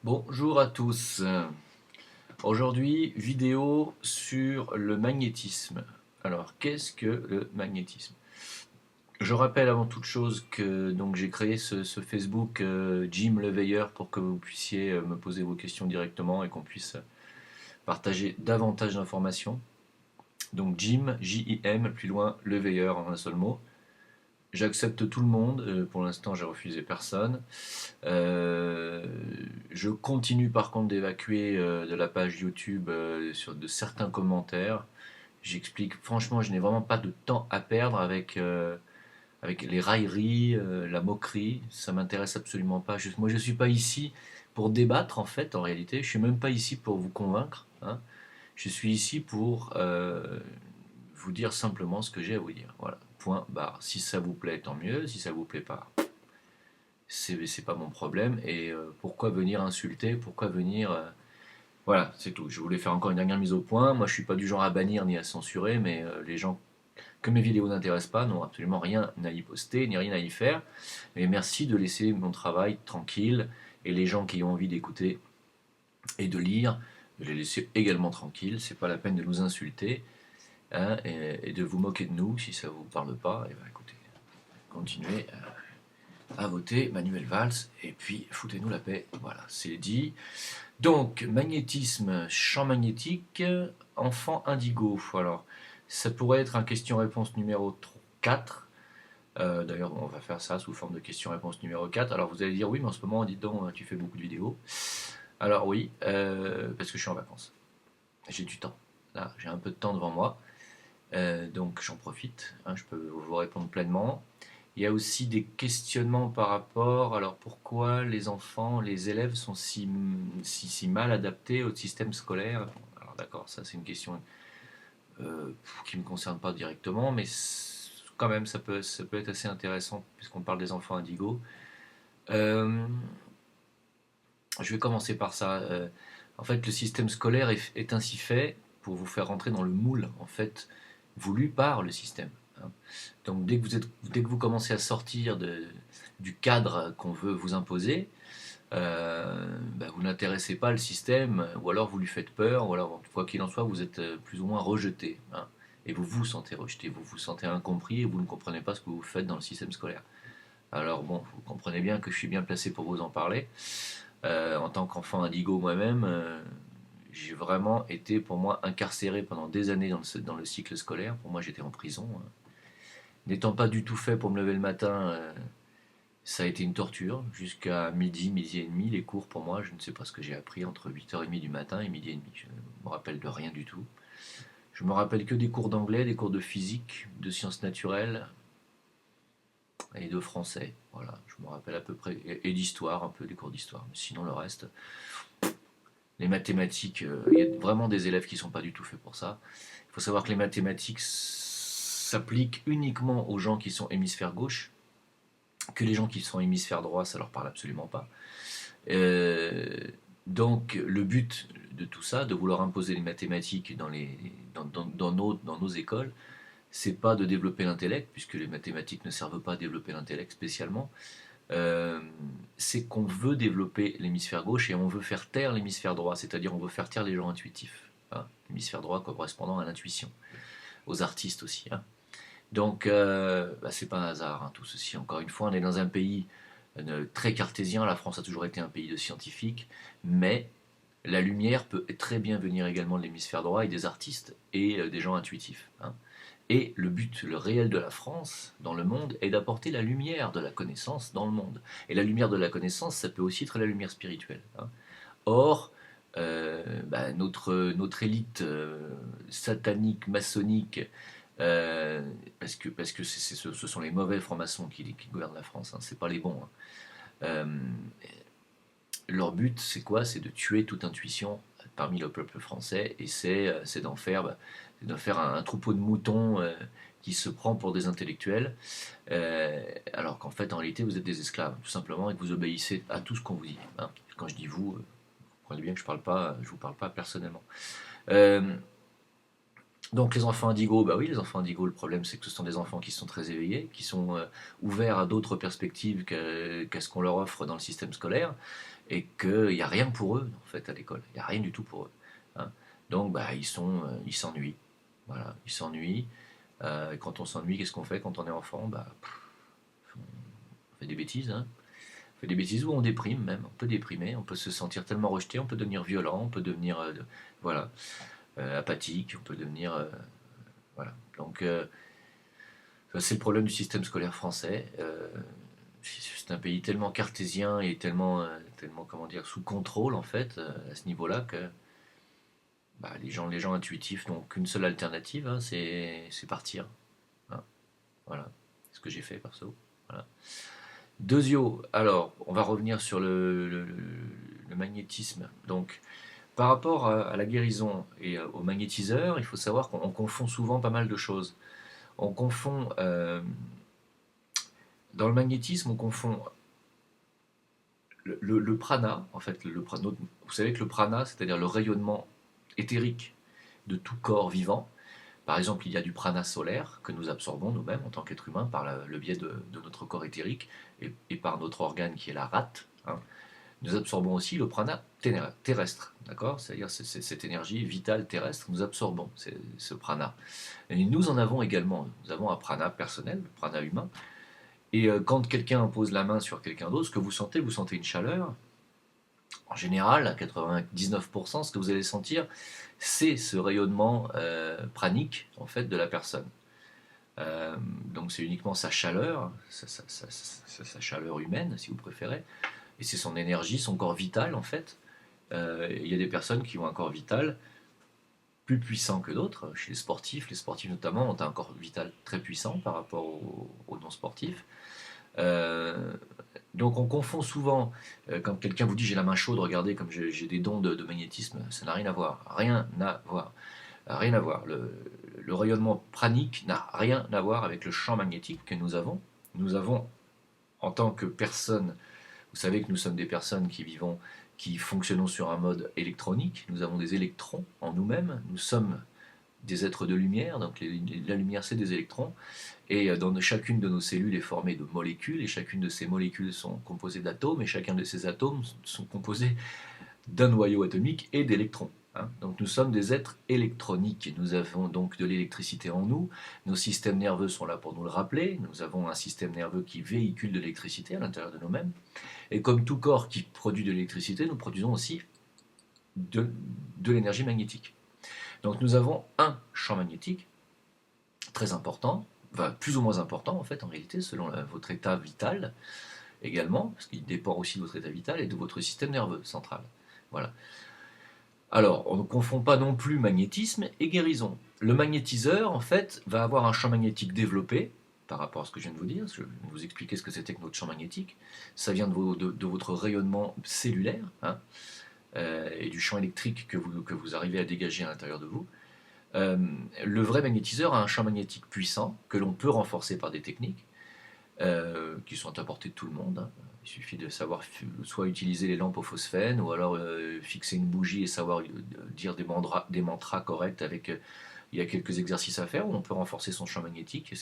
Bonjour à tous. Aujourd'hui, vidéo sur le magnétisme. Alors, qu'est-ce que le magnétisme? Je rappelle avant toute chose que donc j'ai créé ce Facebook Jim le Veilleur pour que vous puissiez me poser vos questions directement et qu'on puisse partager davantage d'informations. Donc Jim, J-I-M, plus loin, le Veilleur en un seul mot. J'accepte tout le monde, pour l'instant j'ai refusé personne. Euh, je continue par contre d'évacuer de la page YouTube sur de certains commentaires. J'explique, franchement, je n'ai vraiment pas de temps à perdre avec les railleries, la moquerie. Ça m'intéresse absolument pas. Moi, je ne suis pas ici pour débattre en fait, en réalité. Je suis même pas ici pour vous convaincre, hein. Je suis ici pour vous dire simplement ce que j'ai à vous dire. Voilà, point barre. Si ça vous plaît, tant mieux. Si ça vous plaît pas, c'est pas mon problème. Et pourquoi venir insulter? Pourquoi venir. Voilà, c'est tout. Je voulais faire encore une dernière mise au point. Moi, je suis pas du genre à bannir ni à censurer, mais les gens que mes vidéos n'intéressent pas n'ont absolument rien à y poster, ni rien à y faire. Mais merci de laisser mon travail tranquille. Et les gens qui ont envie d'écouter et de lire, de les laisser également tranquilles. C'est pas la peine de nous insulter, hein, et de vous moquer de nous si ça vous parle pas. Et ben écoutez, continuez à voter Manuel Valls et puis foutez-nous la paix. Voilà, c'est dit. Donc, magnétisme, champ magnétique, enfant indigo. Alors, ça pourrait être un question-réponse numéro 4. D'ailleurs, on va faire ça sous forme de question-réponse numéro 4. Alors, vous allez dire, oui, mais en ce moment, dites donc, tu fais beaucoup de vidéos. Alors, oui, parce que je suis en vacances. J'ai du temps. Là, j'ai un peu de temps devant moi. Donc, j'en profite, hein, je peux vous répondre pleinement. Il y a aussi des questionnements par rapport, alors pourquoi les enfants, les élèves sont si mal adaptés au système scolaire. Alors d'accord, ça c'est une question qui ne me concerne pas directement, mais quand même ça peut être assez intéressant puisqu'on parle des enfants indigos. Euh, je vais commencer par ça. En fait, le système scolaire est ainsi fait pour vous faire rentrer dans le moule, en fait, voulu par le système, hein. Donc dès que vous commencez à sortir du cadre qu'on veut vous imposer, vous n'intéressez pas le système, ou alors vous lui faites peur, ou alors quoi qu'il en soit, vous êtes plus ou moins rejeté, hein. Et vous vous sentez rejeté, vous vous sentez incompris et vous ne comprenez pas ce que vous faites dans le système scolaire. Alors bon, vous comprenez bien que je suis bien placé pour vous en parler. En tant qu'enfant indigo moi-même, j'ai vraiment été pour moi incarcéré pendant des années dans le cycle scolaire. Pour moi, j'étais en prison, hein. N'étant pas du tout fait pour me lever le matin, ça a été une torture. Jusqu'à midi, midi et demi, les cours pour moi, je ne sais pas ce que j'ai appris entre 8h30 du matin et midi et demi. Je ne me rappelle de rien du tout. Je me rappelle que des cours d'anglais, des cours de physique, de sciences naturelles et de français. Voilà, je me rappelle à peu près. Et d'histoire, un peu des cours d'histoire. Mais sinon, le reste, les mathématiques, il y a vraiment des élèves qui ne sont pas du tout faits pour ça. Il faut savoir que les mathématiques s'appliquent uniquement aux gens qui sont hémisphère gauche, que les gens qui sont hémisphère droit, ça leur parle absolument pas. Euh, donc le but de tout ça, de vouloir imposer les mathématiques dans nos écoles, c'est pas de développer l'intellect, puisque les mathématiques ne servent pas à développer l'intellect spécialement. Euh, c'est qu'on veut développer l'hémisphère gauche et on veut faire taire l'hémisphère droit, c'est-à-dire on veut faire taire les gens intuitifs, hein. L'hémisphère droit correspondant à l'intuition, aux artistes aussi, hein. Donc c'est pas un hasard, hein, tout ceci. Encore une fois, on est dans un pays très cartésien. La France a toujours été un pays de scientifiques, mais la lumière peut très bien venir également de l'hémisphère droit et des artistes et des gens intuitifs, hein. Et le but, le réel de la France dans le monde est d'apporter la lumière de la connaissance dans le monde. Et la lumière de la connaissance, ça peut aussi être la lumière spirituelle, hein. Or, notre élite satanique, maçonnique, parce que ce sont les mauvais francs-maçons qui gouvernent la France, hein, c'est pas les bons, hein. Euh, Leur but, c'est quoi? C'est de tuer toute intuition parmi le peuple français, et c'est d'en faire un troupeau de moutons qui se prend pour des intellectuels, alors qu'en fait, en réalité, vous êtes des esclaves, tout simplement, et que vous obéissez à tout ce qu'on vous dit, hein. Quand je dis vous, comprenez bien que je vous parle pas personnellement. Euh, donc les enfants indigos, bah oui, les enfants indigos, le problème c'est que ce sont des enfants qui sont très éveillés, qui sont ouverts à d'autres perspectives qu'à ce qu'on leur offre dans le système scolaire. et qu'il n'y a rien pour eux en fait à l'école, il n'y a rien du tout pour eux. Hein. Donc bah, ils s'ennuient. Voilà, ils s'ennuient. Et quand on s'ennuie, qu'est-ce qu'on fait quand on est enfant? Bah, on fait des bêtises, hein. On fait des bêtises ou on déprime même, on peut déprimer, on peut se sentir tellement rejeté, on peut devenir violent, on peut devenir voilà, apathique, on peut devenir voilà. Donc ça, c'est le problème du système scolaire français. C'est un pays tellement cartésien et tellement comment dire, sous contrôle en fait à ce niveau-là que bah, les gens intuitifs n'ont qu'une seule alternative, hein, c'est partir. Hein. Voilà, c'est ce que j'ai fait perso. Voilà. Deuxio, alors on va revenir sur le magnétisme. Donc par rapport à la guérison et au magnétiseur, il faut savoir qu'on confond souvent pas mal de choses. On confond dans le magnétisme, on confond le prana, en fait, vous savez que le prana, c'est-à-dire le rayonnement éthérique de tout corps vivant. Par exemple, il y a du prana solaire que nous absorbons nous-mêmes en tant qu'être humain par le biais de notre corps éthérique et par notre organe qui est la rate. Hein. Nous absorbons aussi le prana terrestre, d'accord? C'est-à-dire cette énergie vitale terrestre, nous absorbons ce prana. Et nous en avons également. Nous avons un prana personnel, le prana humain. Et quand quelqu'un pose la main sur quelqu'un d'autre, ce que vous sentez une chaleur. En général, à 99%, ce que vous allez sentir, c'est ce rayonnement pranique en fait de la personne. Donc c'est uniquement sa chaleur, sa chaleur humaine, si vous préférez, et c'est son énergie, son corps vital en fait. Il y a des personnes qui ont un corps vital plus puissant que d'autres. Chez les sportifs notamment ont un corps vital très puissant par rapport aux non-sportifs. Euh, donc on confond souvent, quand quelqu'un vous dit j'ai la main chaude, regardez comme j'ai des dons de magnétisme, ça n'a rien à voir, rien à voir, rien à voir. Le rayonnement pranique n'a rien à voir avec le champ magnétique que nous avons. Nous avons, en tant que personne, vous savez que nous sommes des personnes qui fonctionnons sur un mode électronique, nous avons des électrons en nous-mêmes, nous sommes des êtres de lumière, donc la lumière c'est des électrons, et chacune de nos cellules est formée de molécules, et chacune de ces molécules sont composées d'atomes, et chacun de ces atomes sont composés d'un noyau atomique et d'électrons. Hein. Donc nous sommes des êtres électroniques, nous avons donc de l'électricité en nous, nos systèmes nerveux sont là pour nous le rappeler, nous avons un système nerveux qui véhicule de l'électricité à l'intérieur de nous-mêmes, et comme tout corps qui produit de l'électricité, nous produisons aussi de l'énergie magnétique. Donc nous avons un champ magnétique très important, enfin, plus ou moins important en fait en réalité, selon votre état vital également, parce qu'il dépend aussi de votre état vital et de votre système nerveux central. Voilà. Alors, on ne confond pas non plus magnétisme et guérison. Le magnétiseur, en fait, va avoir un champ magnétique développé, par rapport à ce que je viens de vous dire, je vais vous expliquer ce que c'était que notre champ magnétique. Ça vient de votre rayonnement cellulaire, hein, et du champ électrique que vous arrivez à dégager à l'intérieur de vous. Le vrai magnétiseur a un champ magnétique puissant que l'on peut renforcer par des techniques qui sont à portée de tout le monde. Hein. Il suffit de savoir soit utiliser les lampes au phosphène ou alors fixer une bougie et savoir dire des mantras corrects avec... il y a quelques exercices à faire où on peut renforcer son champ magnétique.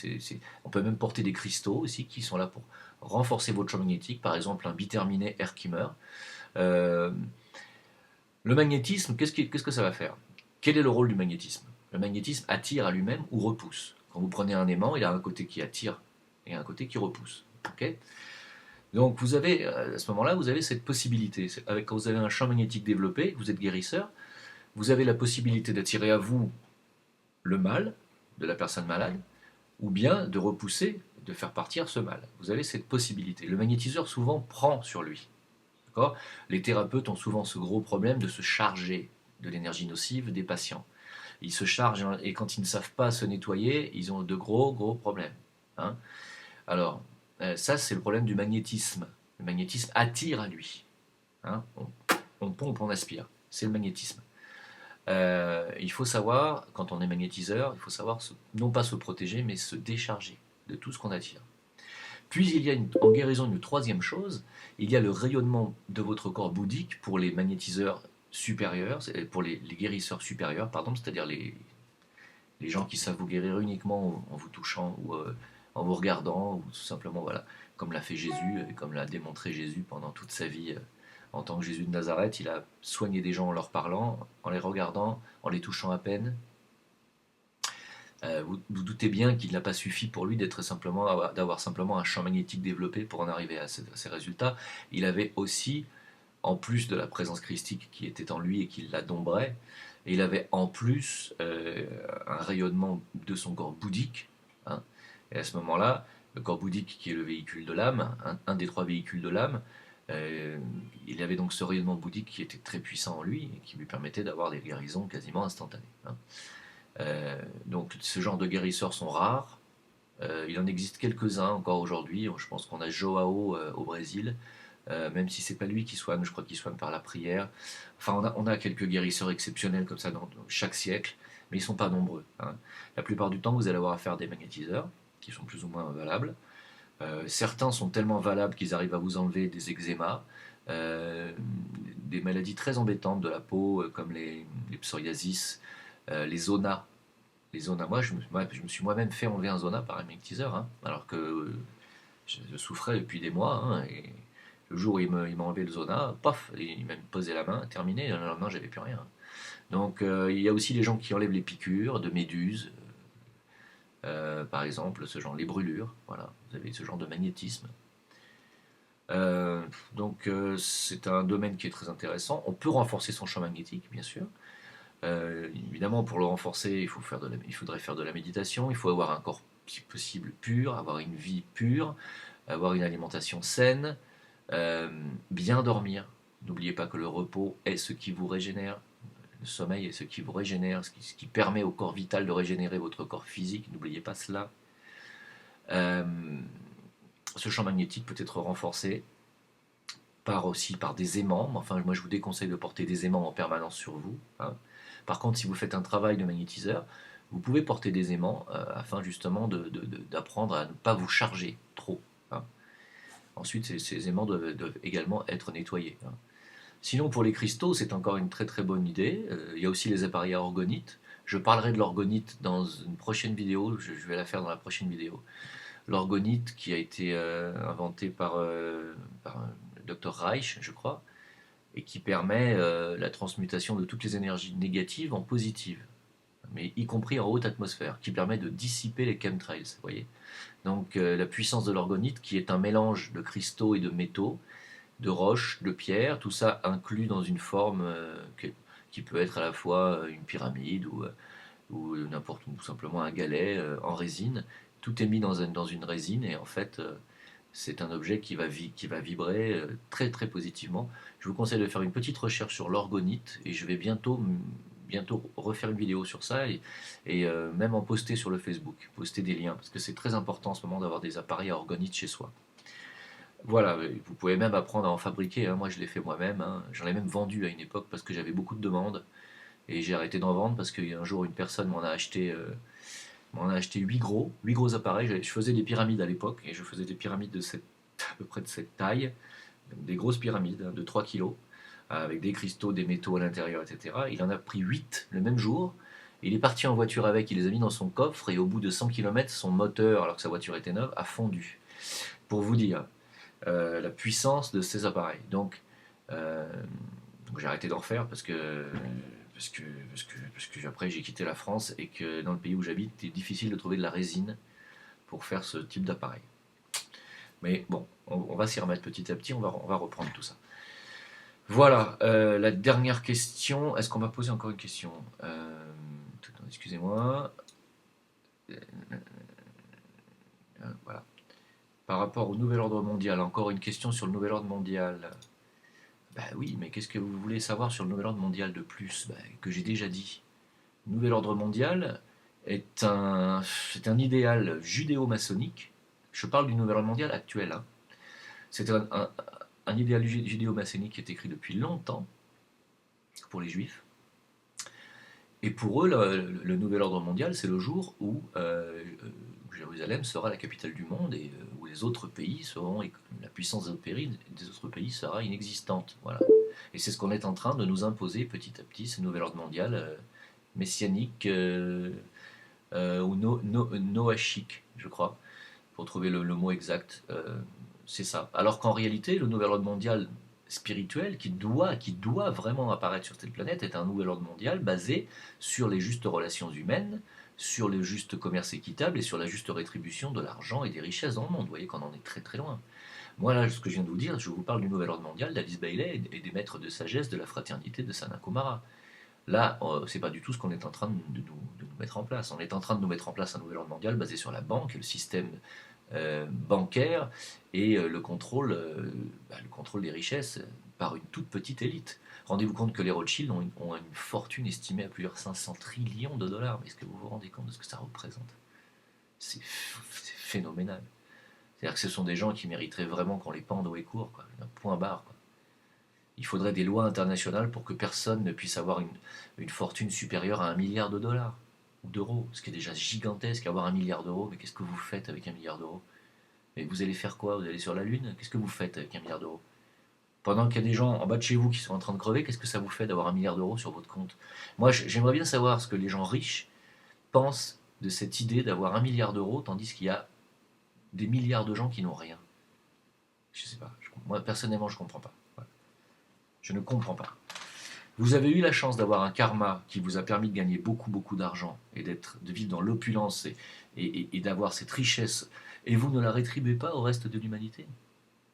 On peut même porter des cristaux aussi qui sont là pour renforcer votre champ magnétique. Par exemple, un biterminé Herkimer. Euh, le magnétisme, qu'est-ce que ça va faire? Quel est le rôle du magnétisme? Le magnétisme attire à lui-même ou repousse. Quand vous prenez un aimant, il a un côté qui attire et un côté qui repousse. Okay. Donc vous avez, à ce moment-là, vous avez cette possibilité. Quand vous avez un champ magnétique développé, vous êtes guérisseur, vous avez la possibilité d'attirer à vous le mal de la personne malade, ou bien de repousser, de faire partir ce mal. Vous avez cette possibilité. Le magnétiseur souvent prend sur lui. D'accord. Les thérapeutes ont souvent ce gros problème de se charger de l'énergie nocive des patients. Ils se chargent et quand ils ne savent pas se nettoyer, ils ont de gros problèmes. Hein. Alors, ça c'est le problème du magnétisme. Le magnétisme attire à lui. Hein. On pompe, on aspire. C'est le magnétisme. Il faut savoir, quand on est magnétiseur, il faut savoir non pas se protéger, mais se décharger de tout ce qu'on attire. Puis il y a en guérison une troisième chose, il y a le rayonnement de votre corps bouddhique pour les magnétiseurs supérieurs, pour les guérisseurs supérieurs, pardon, c'est-à-dire les gens qui savent vous guérir uniquement en vous touchant ou en vous regardant, ou tout simplement, voilà, comme l'a fait Jésus et comme l'a démontré Jésus pendant toute sa vie En tant que Jésus de Nazareth, il a soigné des gens en leur parlant, en les regardant, en les touchant à peine. Vous doutez bien qu'il n'a pas suffi pour lui d'avoir simplement un champ magnétique développé pour en arriver à ces résultats. Il avait aussi, en plus de la présence christique qui était en lui et qui l'adombrait, il avait en plus un rayonnement de son corps bouddhique. Hein. Et à ce moment-là, le corps bouddhique qui est le véhicule de l'âme, un des trois véhicules de l'âme, il avait donc ce rayonnement bouddhique qui était très puissant en lui et qui lui permettait d'avoir des guérisons quasiment instantanées. Hein. Donc ce genre de guérisseurs sont rares. Il en existe quelques-uns encore aujourd'hui. Je pense qu'on a Joao au Brésil, même si c'est pas lui qui soigne, je crois qu'il soigne par la prière. Enfin, on a quelques guérisseurs exceptionnels comme ça dans chaque siècle, mais ils sont pas nombreux. Hein. La plupart du temps, vous allez avoir affaire à des magnétiseurs qui sont plus ou moins valables. Certains sont tellement valables qu'ils arrivent à vous enlever des eczémas, des maladies très embêtantes de la peau, comme les psoriasis, les zonas. Les zonas, moi, je me suis moi-même fait enlever un zona par un magnétiseur, hein, alors que je souffrais depuis des mois. Hein, et le jour où il m'a enlevé le zona, paf, il m'a posé la main, terminé, le lendemain, j'avais plus rien. Donc, il y a aussi les gens qui enlèvent les piqûres de méduses, par exemple, ce genre, les brûlures, voilà, vous avez ce genre de magnétisme. C'est un domaine qui est très intéressant. On peut renforcer son champ magnétique, bien sûr. Évidemment, pour le renforcer, il faudrait faire de la méditation, il faut avoir un corps, si possible, pur, avoir une vie pure, avoir une alimentation saine, bien dormir. N'oubliez pas que le repos est ce qui vous régénère, le sommeil est ce qui vous régénère, ce qui permet au corps vital de régénérer votre corps physique, n'oubliez pas cela. Euh, Ce champ magnétique peut être renforcé aussi par des aimants. Enfin, moi, je vous déconseille de porter des aimants en permanence sur vous. Hein. Par contre, si vous faites un travail de magnétiseur, vous pouvez porter des aimants afin justement d'apprendre à ne pas vous charger trop. Hein. Ensuite, ces aimants doivent également être nettoyés. Hein. Sinon, pour les cristaux, c'est encore une très très bonne idée. Il y a aussi les appareils à orgonite. Je parlerai de l'orgonite dans une prochaine vidéo. Je vais la faire dans la prochaine vidéo. L'orgonite qui a été inventé par le Dr Reich, je crois, et qui permet la transmutation de toutes les énergies négatives en positives, mais y compris en haute atmosphère, qui permet de dissiper les chemtrails, vous voyez. Donc la puissance de l'orgonite, qui est un mélange de cristaux et de métaux, de roches, de pierres, tout ça inclus dans une forme qui peut être à la fois une pyramide ou n'importe où, simplement un galet en résine. Tout est mis dans une résine et en fait c'est un objet qui va vibrer très très positivement. Je vous conseille de faire une petite recherche sur l'orgonite et je vais bientôt refaire une vidéo sur ça et même en poster sur le Facebook, poster des liens parce que c'est très important en ce moment d'avoir des appareils à orgonite chez soi. Voilà, vous pouvez même apprendre à en fabriquer, hein. Moi je l'ai fait moi-même, hein. J'en ai même vendu à une époque parce que j'avais beaucoup de demandes et j'ai arrêté d'en vendre parce qu'un jour une personne m'en a acheté 8 gros appareils. Je faisais des pyramides à l'époque et je faisais des pyramides à peu près de cette taille, des grosses pyramides hein, de 3 kilos, avec des cristaux, des métaux à l'intérieur, etc. Il en a pris 8 le même jour. Il est parti en voiture avec, il les a mis dans son coffre et au bout de 100 km, son moteur, alors que sa voiture était neuve, a fondu. Pour vous dire la puissance de ces appareils. Donc j'ai arrêté d'en refaire parce que après j'ai quitté la France et que dans le pays où j'habite, c'est difficile de trouver de la résine pour faire ce type d'appareil. Mais bon, on va s'y remettre petit à petit, on va reprendre tout ça. Voilà, la dernière question. Est-ce qu'on m'a posé encore une question excusez-moi. Voilà. Par rapport au nouvel ordre mondial, encore une question sur le nouvel ordre mondial. Bah oui, mais qu'est-ce que vous voulez savoir sur le nouvel ordre mondial de plus que j'ai déjà dit. Le nouvel ordre mondial c'est un idéal judéo-maçonnique. Je parle du nouvel ordre mondial actuel. Hein. C'est un idéal judéo-maçonnique qui est écrit depuis longtemps pour les juifs. Et pour eux, le nouvel ordre mondial, c'est le jour où Jérusalem sera la capitale du monde et où les autres pays seront, la puissance des autres pays sera inexistante. Voilà. Et c'est ce qu'on est en train de nous imposer petit à petit, ce nouvel ordre mondial messianique ou noachique, je crois, pour trouver le mot exact. C'est ça. Alors qu'en réalité, le nouvel ordre mondial, spirituel qui doit vraiment apparaître sur cette planète est un nouvel ordre mondial basé sur les justes relations humaines, sur le juste commerce équitable et sur la juste rétribution de l'argent et des richesses dans le monde. Vous voyez qu'on en est très très loin. Moi là, ce que je viens de vous dire, je vous parle du nouvel ordre mondial d'Alice Bailey et des maîtres de sagesse de la fraternité de Sanat Kumara. Là, c'est pas du tout ce qu'on est en train de nous mettre en place. On est en train de nous mettre en place un nouvel ordre mondial basé sur la banque, le système bancaire et le contrôle des richesses par une toute petite élite. Rendez-vous compte que les Rothschild ont une fortune estimée à plusieurs 500 trillions de dollars. Mais est-ce que vous vous rendez compte de ce que ça représente? C'est phénoménal. C'est-à-dire que ce sont des gens qui mériteraient vraiment qu'on les pende au écourt, quoi. Un point barre, quoi. Il faudrait des lois internationales pour que personne ne puisse avoir une fortune supérieure à 1 milliard de dollars ou d'euros, ce qui est déjà gigantesque. Avoir 1 milliard d'euros, mais qu'est-ce que vous faites avec 1 milliard d'euros? Mais vous allez faire quoi? Vous allez sur la Lune? Qu'est-ce que vous faites avec 1 milliard d'euros? Pendant qu'il y a des gens en bas de chez vous qui sont en train de crever, qu'est-ce que ça vous fait d'avoir 1 milliard d'euros sur votre compte? Moi, j'aimerais bien savoir ce que les gens riches pensent de cette idée d'avoir 1 milliard d'euros, tandis qu'il y a des milliards de gens qui n'ont rien. Je sais pas. Moi, personnellement, je comprends pas. Voilà. Je ne comprends pas. Vous avez eu la chance d'avoir un karma qui vous a permis de gagner beaucoup, beaucoup d'argent et de vivre dans l'opulence et d'avoir cette richesse, et vous ne la rétribuez pas au reste de l'humanité.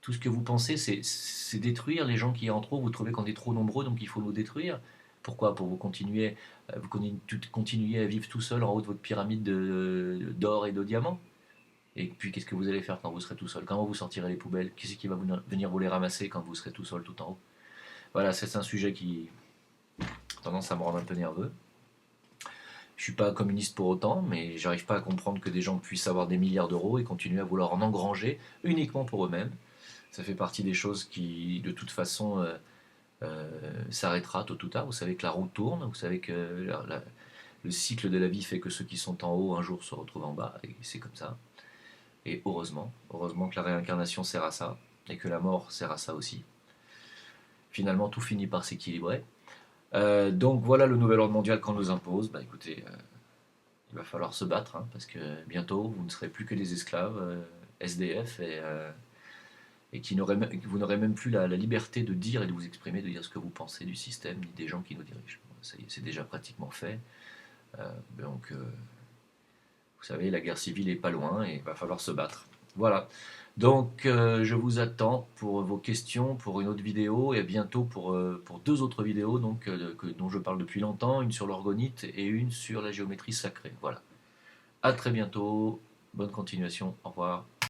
Tout ce que vous pensez, c'est détruire les gens qui en trop. Vous trouvez qu'on est trop nombreux, donc il faut nous détruire. Pourquoi? Pour continuer à vivre tout seul en haut de votre pyramide d'or et de diamants. Et puis qu'est-ce que vous allez faire quand vous serez tout seul? Comment vous sortirez les poubelles? Qui c'est qui va venir vous les ramasser quand vous serez tout seul tout en haut? Voilà, c'est un sujet qui a tendance à me rendre un peu nerveux. Je suis pas communiste pour autant, mais j'arrive pas à comprendre que des gens puissent avoir des milliards d'euros et continuer à vouloir en engranger uniquement pour eux-mêmes. Ça fait partie des choses qui, de toute façon, s'arrêtera tôt ou tard. Vous savez que la roue tourne, vous savez que le cycle de la vie fait que ceux qui sont en haut un jour se retrouvent en bas, et c'est comme ça. Et heureusement que la réincarnation sert à ça, et que la mort sert à ça aussi. Finalement, tout finit par s'équilibrer. Donc voilà le nouvel ordre mondial qu'on nous impose. Bah écoutez, il va falloir se battre, hein, parce que bientôt vous ne serez plus que des esclaves SDF et vous n'aurez même plus la liberté de dire et de vous exprimer, de dire ce que vous pensez du système ni des gens qui nous dirigent. Ça y est, c'est déjà pratiquement fait. Donc vous savez, la guerre civile est pas loin et il va falloir se battre. Voilà. Donc je vous attends pour vos questions, pour une autre vidéo et à bientôt pour deux autres vidéos dont je parle depuis longtemps, une sur l'orgonite et une sur la géométrie sacrée. Voilà. À très bientôt. Bonne continuation. Au revoir.